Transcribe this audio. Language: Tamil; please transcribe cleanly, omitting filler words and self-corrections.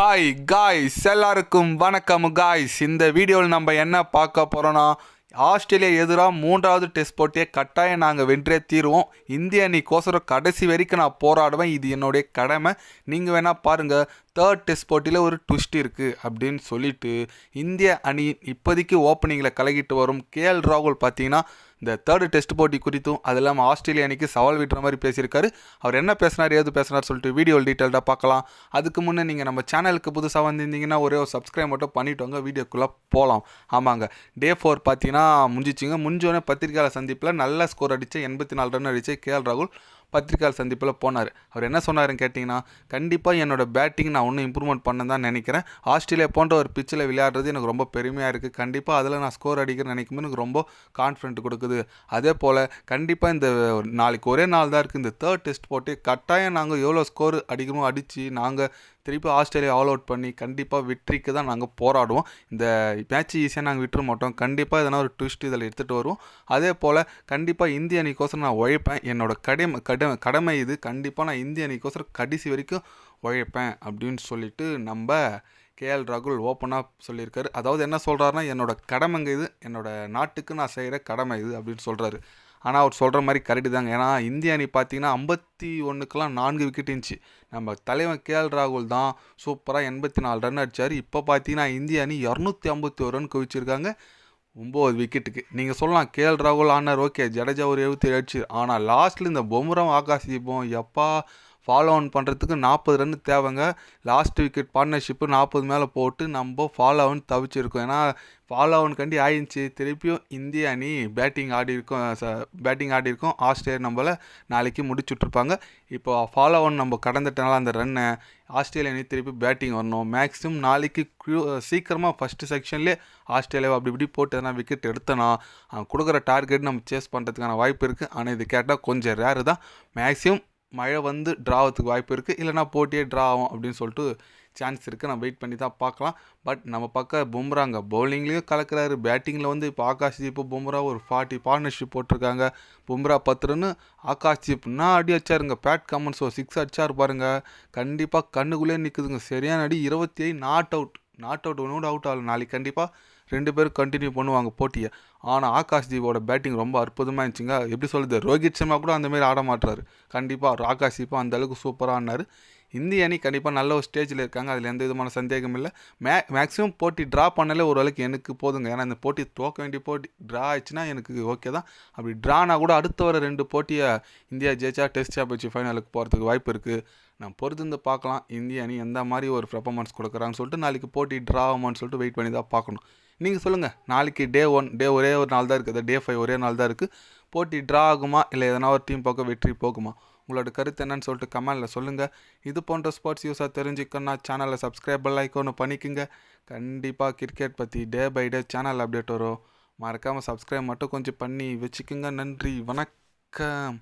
ஹாய் காய்ஸ், எல்லாருக்கும் வணக்கம் காய்ஸ். இந்த வீடியோவில் நம்ம என்ன பார்க்க போகிறோன்னா, ஆஸ்திரேலியா எதிராக 3வது டெஸ்ட் போட்டியை கட்டாயம் நாங்கள் வென்றே தீருவோம். இந்திய அணிக்கோசரம் கடைசி வரைக்கும் நான் போராடுவேன். இது என்னுடைய கடமை. நீங்கள் வேணால் பாருங்கள், 3rd டெஸ்ட் போட்டியில் ஒரு ட்விஸ்ட் இருக்குது அப்படின்னு சொல்லிட்டு இந்திய அணி இப்போதைக்கு ஓப்பனிங்கில் கலக்கிட்டு வரும் கேஎல் ராகுல் பார்த்தீங்கன்னா இந்த 3rd டெஸ்ட் போட்டி குறித்தும் அது இல்லாமல் ஆஸ்திரேலியா அணிக்கு சவால் விடுற மாதிரி பேசியிருக்காரு. அவர் என்ன பேசினார், ஏது பேசினார் சொல்லிட்டு வீடியோ டீட்டெயில்டாக பார்க்கலாம். அதுக்கு முன்னே நீங்கள் நம்ம சேனலுக்கு புதுசாக வந்திருந்தீங்கன்னா ஒரே ஒரு சப்ஸ்கிரைப் மட்டும் பண்ணிவிட்டு வாங்க, வீடியோக்குள்ளே போகலாம். ஆமாங்க, டே 4 பார்த்தீங்கன்னா முடிஞ்சிச்சிங்க. முடிஞ்சோடனே பத்திரிகையாளர் சந்திப்பில் நல்ல ஸ்கோர் அடித்து 84 ரன் அடித்து கேஎல் ராகுல் பத்திரிகையாளர் சந்திப்பில் போனார். அவர் என்ன சொன்னாருன்னு கேட்டிங்கன்னா, கண்டிப்பாக என்னோடய பேட்டிங் நான் இன்னும் இம்ப்ரூவ்மெண்ட் பண்ண தான் நினைக்கிறேன். ஆஸ்திரேலியா போன்ற ஒரு பிச்சில் விளையாடுறது எனக்கு ரொம்ப பெருமையாக இருக்குது. கண்டிப்பாக அதில் நான் ஸ்கோர் அடிக்கிறேன்னு நினைக்கும்போது எனக்கு ரொம்ப கான்ஃபிடென்ட் கொடுக்குது. அதே போல் கண்டிப்பாக இந்த நாளைக்கு ஒரே நாள் தான் இருக்குது. இந்த 3rd டெஸ்ட் போட்டு கட்டாயம் நாங்கள் எவ்வளோ ஸ்கோர் அடிக்கணும் அடித்து நாங்கள் திருப்பி ஆஸ்திரேலியா ஆல் அவுட் பண்ணி கண்டிப்பாக வெற்றிக்கு தான் நாங்கள் போராடுவோம். இந்த மேட்ச் ஈஸியாக நாங்கள் விட்டுற மாட்டோம். கண்டிப்பாக எதனா ஒரு ட்விஸ்ட் இதில் எடுத்துகிட்டு வருவோம். அதே போல் கண்டிப்பாக இந்திய அணிக்கோசரம் நான் உழைப்பேன். என்னோடய கடமை இது. கண்டிப்பாக நான் இந்திய அணிக்கோசரம் கடைசி வரைக்கும் உழைப்பேன் அப்படின்னு சொல்லிட்டு நம்ம கேஎல் ராகுல் ஓப்பனாக சொல்லியிருக்காரு. அதாவது என்ன சொல்கிறாருன்னா, என்னோடய கடமைங்க இது, என்னோடய நாட்டுக்கு நான் செய்கிற கடமை இது அப்படின்னு சொல்கிறாரு. ஆனால் அவர் சொல்கிற மாதிரி கரெக்டு தாங்க. ஏன்னா இந்திய அணி பார்த்தீங்கன்னா 51க்கெல்லாம் 4 விக்கெட் இருந்துச்சு. நம்ம தலைவன் கேஎல் ராகுல் தான் சூப்பராக 84 ரன் அடித்தார். இப்போ பார்த்தீங்கன்னா இந்திய அணி 251 ரன் குவிச்சிருக்காங்க 9 விக்கெட்டுக்கு. நீங்கள் சொல்லலாம் கேஎல் ராகுல் ஆனார், ஓகே, ஜடேஜா ஒரு 77 அடிச்சு. ஆனால் லாஸ்ட்டில் இந்த பொம்ராவும் ஆகாஷ் தீபம் எப்பா ஃபாலோ ஆன் பண்ணுறதுக்கு 40 ரன் தேவைங்க. லாஸ்ட் விக்கெட் பார்ட்னர்ஷிப்பு 40 மேலே போட்டு நம்ம ஃபாலோ ஆன் தவிச்சிருக்கோம். ஏன்னா ஃபாலோ ஆன் கண்டி ஆயிடுச்சு. திருப்பியும் இந்திய அணி பேட்டிங் ஆடிருக்கோம். ஆஸ்திரேலியா நம்மளை நாளைக்கு முடிச்சுட்ருப்பாங்க. இப்போ ஃபாலோ ஆன் நம்ம கடந்துட்டனால அந்த ரன்னை ஆஸ்திரேலியா அணி திருப்பி பேட்டிங் வரணும். மேக்ஸிமம் நாளைக்கு சீக்கிரமாக ஃபஸ்ட்டு செக்ஷன்லேயே ஆஸ்திரேலியாவை அப்படி இப்படி போட்டு எதனா விக்கெட் எடுத்தனா கொடுக்குற டார்கெட் நம்ம சேஸ் பண்ணுறதுக்கான வாய்ப்பு இருக்குது. ஆனால் இது கேட்டால் கொஞ்சம் ரேரு தான். மேக்ஸிமம் மழை வந்து ட்ரா ஆகிறதுக்கு வாய்ப்பு இருக்குது, இல்லைனா போட்டியே ட்ரா ஆகும் அப்படின்னு சொல்லிட்டு சான்ஸ் இருக்குது. நம்ம வெயிட் பண்ணி தான் பார்க்கலாம். பட் நம்ம பக்கம் பும்ராங்க பவுலிங்லேயும் கலக்கிறாரு, பேட்டிங்கில் வந்து இப்போ ஆகாஷ் தீப் பும்ரா ஒரு 40 பார்ட்னர்ஷிப் போட்டிருக்காங்க. பும்ரா 10 ரன்னு, ஆகாஷ் தீப்னா அடி அடிச்சாருங்க. பேட் கமன்ஸ் ஒரு 6 அடிச்சார் பாருங்கள். கண்டிப்பாக கண்ணுக்குள்ளே நிற்குதுங்க. சரியான அடி. 27 நாட் அவுட் ஒன்னோட அவுட் ஆகல. நாளைக்கு கண்டிப்பாக 2 பேரும் கண்டினியூ பண்ணுவாங்க போட்டியை. ஆனால் ஆகாஷ் தீபோட பேட்டிங் ரொம்ப அற்புதமாக இருந்துச்சுங்க. எப்படி சொல்கிறது, ரோஹித் சர்மா கூட அந்தமாரி ஆட மாட்டுறாரு. கண்டிப்பாக ஆகாஷ் தீபம் அந்தளவுக்கு சூப்பராக ஆடினார். இந்திய அணி கண்டிப்பாக நல்ல ஒரு ஸ்டேஜில் இருக்காங்க, அதில் எந்த விதமான சந்தேகம் இல்லை. மேக்ஸிமம் போட்டி ட்ரா பண்ணாலே ஓரளவுக்கு எனக்கு போதுங்க. ஏன்னா இந்த போட்டி தோக்க வேண்டிய போட்டி ட்ரா ஆயிடுச்சுன்னா எனக்கு ஓகே தான். அப்படி ட்ரானா கூட அடுத்த வர 2 போட்டியை இந்தியா ஜெயிச்சா டெஸ்ட் சாம்பியன்ஷிப் ஃபைனலுக்கு போகிறதுக்கு வாய்ப்பு இருக்குது. நான் பொறுத்திருந்து பார்க்கலாம் இந்திய அணி எந்த மாதிரி ஒரு பெர்ஃபார்மன்ஸ் கொடுக்குறாங்கன்னு சொல்லிட்டு. நாளைக்கு போட்டி ட்ரா ஆகுமான்னு சொல்லிட்டு வெயிட் பண்ணி தான் பார்க்கணும். நீங்கள் சொல்லுங்கள், நாளைக்கு டே 1 ஒரே ஒரு நாள் தான் இருக்குது, டே 5 ஒரே நாள் தான் இருக்குது. போட்டி ட்ரா ஆகுமா இல்லை எதனா ஒரு டீம் பக்கம் வெற்றி போகுமா? உங்களோட கருத்து என்னன்னு சொல்லிட்டு கமெண்டில் சொல்லுங்கள். இது போன்ற ஸ்போர்ட்ஸ் யூஸாக தெரிஞ்சுக்கணுன்னா சேனலை சப்ஸ்கிரைப் ஐக்கான் பண்ணிக்கோங்க. கண்டிப்பாக கிரிக்கெட் பற்றி day by day channel update வரும். மறக்காமல் சப்ஸ்கிரைப் மட்டும் கொஞ்சம் பண்ணி வச்சுக்கோங்க. நன்றி, வணக்கம்.